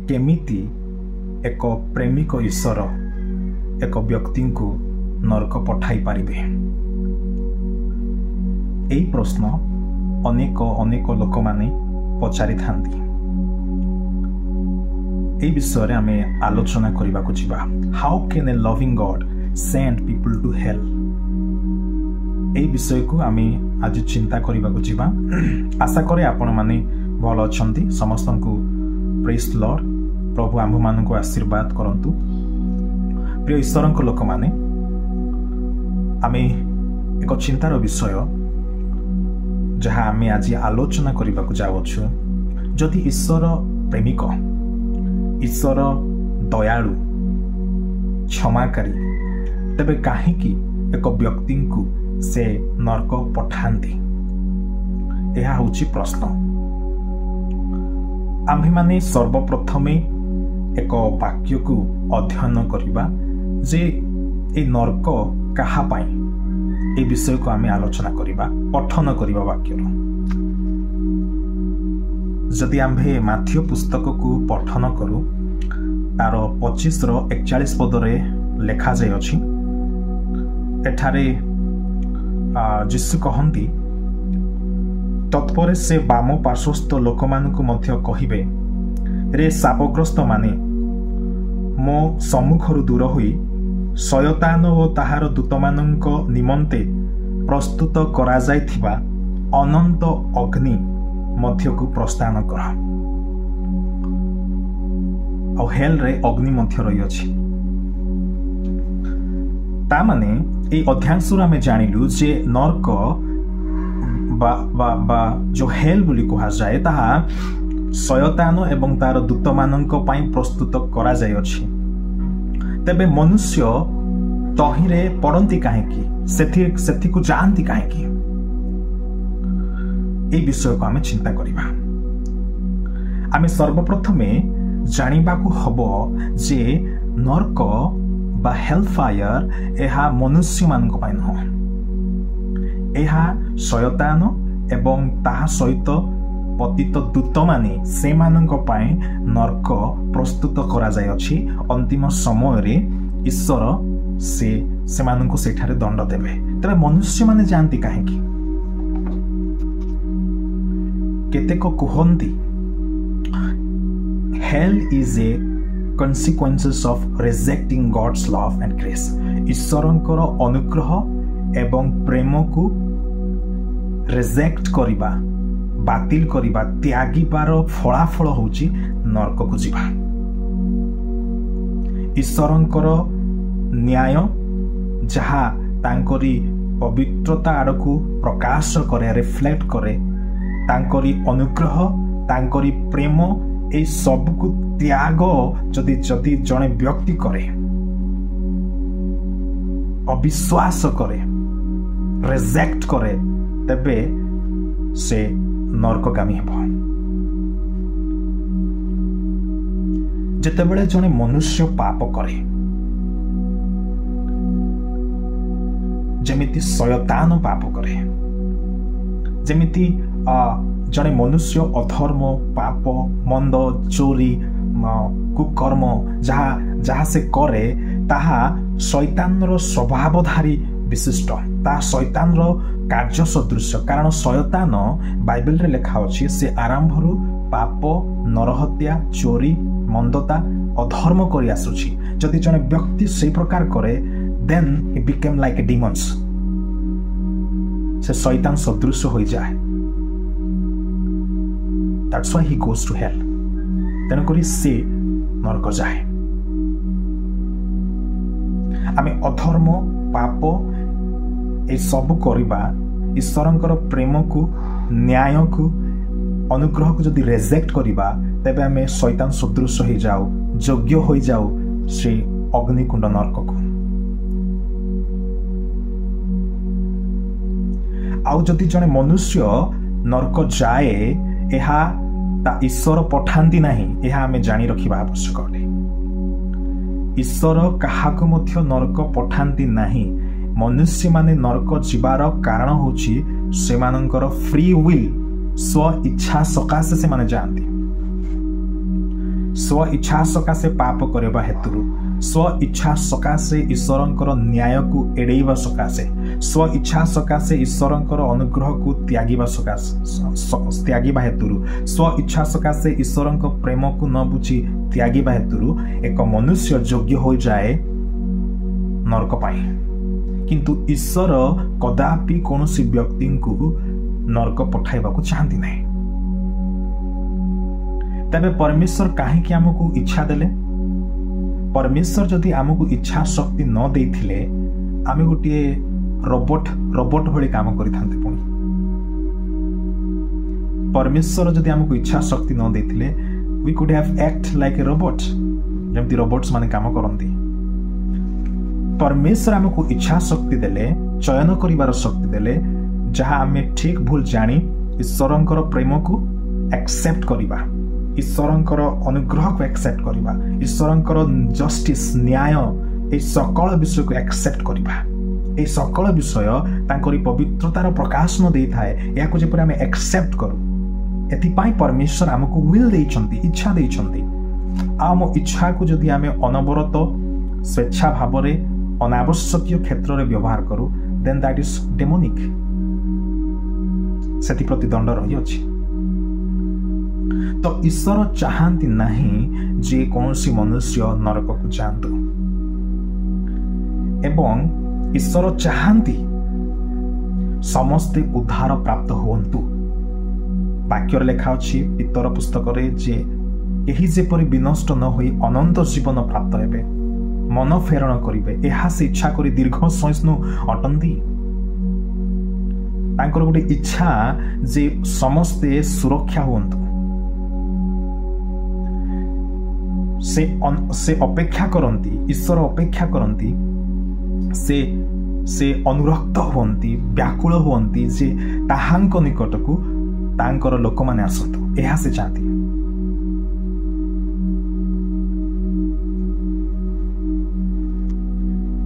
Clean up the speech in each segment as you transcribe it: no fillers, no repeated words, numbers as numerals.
केमिति एक प्रेमिक ईश्वर एक व्यक्ति को नरक पठाई पारिबे। एई प्रश्न अनेक अनेक लोक माने पचारि थांती। ए विषय रे आमे आलोचना करिबा को जिबा। How can a loving God send people to hell? ए विषय को आमे आज चिंता करिबा को जिबा। आशा करे आपण माने भल अछंती। समस्तन को प्रेज लॉर्ड। प्रभु आम्भ मान को आशीर्वाद करंतु। प्रिय ईश्वर को लोक माने आमे एक चिंतार विषय जहाँ आमे आज आलोचना करिबा को जाउछु। जदि ईश्वर प्रेमिक, ईश्वर दयालु, क्षमाकारी, तेबे काहेकि एक व्यक्ति को से नरक पठांती? यह होची प्रश्न। आम्भे माने सर्वप्रथमे एक वाक्य को अध्ययन करिबा जे ए नरक कहा पाई। ए विषय को आमे आलोचना करिबा, पठन करिबा वाक्य। जदि आम्भे माथ्यू पुस्तक को पठन करू तार 25-41 पद रे लेखा जाय अछि। एठारे जीसु कहंती, तत्परे से बाम पार्श्वस्थ लोक मानकु मध्य कहिबे, रे शापग्रस्त माने मो सम्मुखरु दूर होई शयतान ओ ताहार दूतमानंक निमंते प्रस्तुत करा जायथिबा अनंत अग्नि मध्यकु प्रस्थान कर। आ हेल रे अग्नि मध्य रही अछि। ता माने ए अध्यायसुर आमे जानिलु जे नरक बा जो हेल बोली कहा जाए ताहा शयतान एवं तार दूतमानंक पई प्रस्तुत करा जाय अछि। तेबे मनुष्य तहिरे पड़ती काहेकि, सेथि को जानती काहेकि? ए विषय को आमे चिंता करिबा। आमे सर्वप्रथमे जानिबा को हबो जे नरक बा हेल फायर एहा मनुष्य मानक पई न, एहा शयतान एवं ताहा सहित पतित दूत माने से मानक पई नरक प्रस्तुत करा जाय अछि। अंतिम समय रे ईश्वर से मानक सेठारे दंड देबे। तबे मनुष्य माने जानती काहेकि? केतेक कुहंती hell is a consequences of rejecting God's love and grace। ईश्वरंकर अनुग्रह एवं प्रेम को रिजेक्ट करिबा, बातिल करिबा, त्यागिबार फलाफल होची नरक को जीवा। ईश्वरंकर न्याय जहा तांकरी पवित्रता आड़कू प्रकाश करे, रिफ्लेक्ट करे, तांकरी अनुग्रह, तांकरी प्रेम, ए सब को त्याग जदि जने व्यक्ति करे, अविश्वास करे, रिजेक्ट करे, तबे से नरकगामी हेब। जेतेबेले जने मनुष्य पाप करे, जेमिति शयतान पाप करे, जेमिति जने मनुष्य अधर्म, पाप, मंद, चोरी, कुकर्म जहा से करे ताहा शैतान रो स्वभावधारी विशिष्ट, ता शैतान रो कार्य सदृश। कारण शैतान बाइबल रे लिखा अछि से आरंभरु पाप, नरहत्या, चोरी, मंदता, अधर्म करि आसुछि। जदि जने व्यक्ति से प्रकार करे then he became like a demons. से शैतान सदृश होई जाए। That's why he goes to hell। तेणुकरी से नरक जाए। आमे अधर्म, पाप ए सब करिबा, ईश्वरंकर प्रेम को, न्याय को, अनुग्रह को जदि रिजेक्ट करिबा, तेबे आमे शैतान सदृश हो जाऊ, योग्य हो जाऊ से अग्निकुंड नरक को। आउ जदि जने मनुष्य नरक जाए, एहा ता ईश्वर पठांती नहीं, यह आमे जानी रखिबा आवश्यक अटे। ईश्वर काहाको मध्य नरक पठांती नहीं। मनुष्य माने नरक जीवार कारण होची सेमानंकर फ्री विल, स्व इच्छा सकाशे से माने जानती। स्व इच्छा सकाशे पाप करबा हेतु स्व इच्छा सकाशे ईश्वरंकर न्याय को एड़ेइबा सकाशे स्व इच्छा सकाशे ईश्वरंकर अनुग्रह को त्यागिबा सकाशे त्यागिबा हेतु स्व इच्छा सकाशे ईश्वरंक प्रेम को न बुझी त्यागिबा हेतु एक मनुष्य योग्य हो जाए नरक पाई। किंतु ईश्वर कदापि कौनसी व्यक्ति को नरक पठाइबा को चाहती नहीं। तबे परमेश्वर काहे आमको इच्छा देले? परमेश्वर जदि आमको इच्छा शक्ति न देथिले आमे गोटे रोबोट भली काम करिथांते। पुणी परमेश्वर जदि आमको इच्छा शक्ति न देथिले we could have act like a robot, जेमति रोबोट्स माने काम करंती। परमेश्वर आमको इच्छा शक्ति देले, चयन करिवार शक्ति देले, जहाँ आमे ठीक भूल जानी ईश्वरंकर प्रेम को एक्सेप्ट करिबा, ईश्वरंकर अनुग्रह को एक्सेप्ट करिबा, ईश्वरंकर जस्टिस न्याय ए सकल विषय को एक्सेप्ट करिबा। ए सकल विषय तांकरी पवित्रतार प्रकाश न देई थाए, या को जेपरि आमे एक्सेप्ट करू। एथिपाई परमेश्वर आमको विल देइछंती, इच्छा देइछंती। आम इच्छा को जदि आमे अनवरत स्वेच्छा भावरे अनावश्यक क्षेत्र में व्यवहार करू देन दैट इज डेमोनिक, सेति प्रति दंड रही अछि। तो ईश्वर चाहती नहीं जे कौनसी मनुष्य नरक को जातु, एवं ईश्वर चाहती समस्ते उद्धार प्राप्त होंतु। वाक्य लेखा अछि पितर पुस्तक रे जे एही जेपरि विनष्ट न होई अनंत जीवन प्राप्त हेबे, मन फेरण करिवे, एहा से इच्छा करी दीर्घ सहिष्णु अटंती। तांकर गोटे इच्छा जे समस्ते सुरक्षा होंतु। से अपेक्षा करंती, ईश्वर अपेक्षा करंती, से अनुरक्त होंती, व्याकुल होंती जे ताहांक निकट को तांकर लोक माने आसंतु। एहा से चाहती।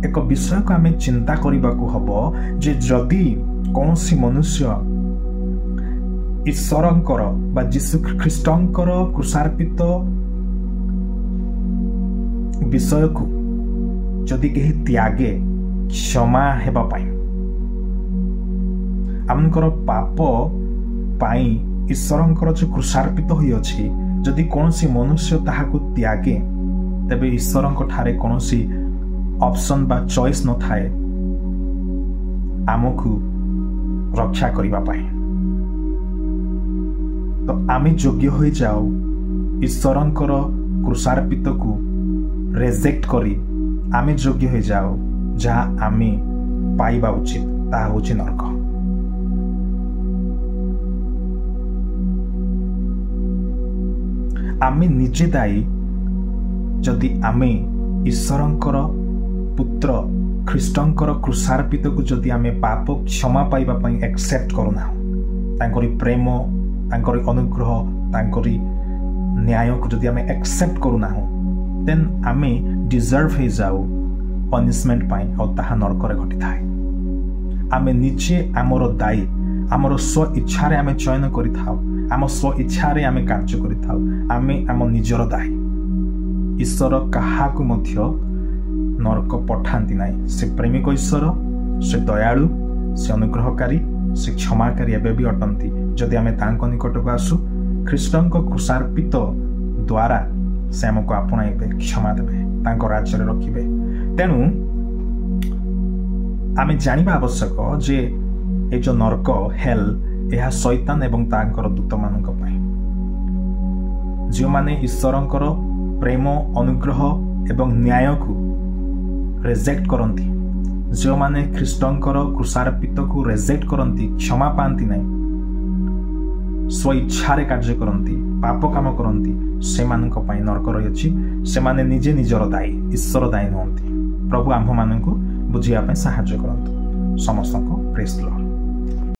एक विषय को आमे चिंता करिबा को हबो जे जदि कौनसी मनुष्य ईश्वरंकर बा यीशु ख्रीष्टंकर क्रूसार्पित विषय को जदि केही त्यागे क्षमा हेबा पाई, आमनकर पाप पाई ईश्वरंकर जो क्रूसार्पित होई अछि, जदि कौनसी मनुष्य ताहाको त्यागे तबे ईश्वरंक ठारे कौनसी ऑप्शन बा चॉइस न थाए आमको रक्षा करिबा पाई। तो आमे योग्य हो जाओ ईश्वरंकर क्रूसार्पित को रिजेक्ट करी आमे योग्य हो जाओ जहाँ आमे पाइबा उचित, ता होछि नरक। आमे निजे दायी जदि आमे ईश्वरंकर पुत्र ख्रीष्टंकर क्रूसार्पित को जदि आमे पाप क्षमा पाइबा पई एक्सेप्ट करूना, तांकरी प्रेम, तांकरी अनुग्रह, तांकरी न्याय को जदि आमे एक्सेप्ट करूना देन आमे डिजर्व हो जाऊ पनिशमेंट पाई, और ताहा नरकरे घटी थाए। आमे निजे आमर दायी, आमर स्व इच्छा रे आमे चयन करि थाउ, आम स्व इच्छा रे आमे कार्य करि थाउ, आमे आम निजर दायी। ईश्वर काहाकु मध्य नरक पठांती नहीं। से प्रेमिक ईश्वर, से दयालु, से अनुग्रहकारी, से क्षमाकारी एबे भी अटंती। जदि आमे तांको निकट को आसु ख्रीष्टंक क्रूसार्पित द्वारा से आमको आपणाइबे, क्षमा देबे, तांको राज्य रे रखिबे। तेनु आमे जानिबा आवश्यक जे ए जो नरक हेल एहा शैतान एवं तांकर दूत मानक पई, जो माने ईश्वरंकर प्रेम, अनुग्रह एवं न्याय को रिजेक्ट करंती, जो माने ख्रीष्टंकर क्रूसार्पित को रिजेक्ट करंती, क्षमा पांती नहीं, स्व इच्छा रे कार्य करंती, पाप काम करंती, से मानक पई नरक रही अछि। से माने निजे निजर दायी, ईश्वर दायी नहंती। प्रभु आम्भ मानकु बुझिया पई सहाय्य करंतु। समस्तको प्रेज द लॉर्ड।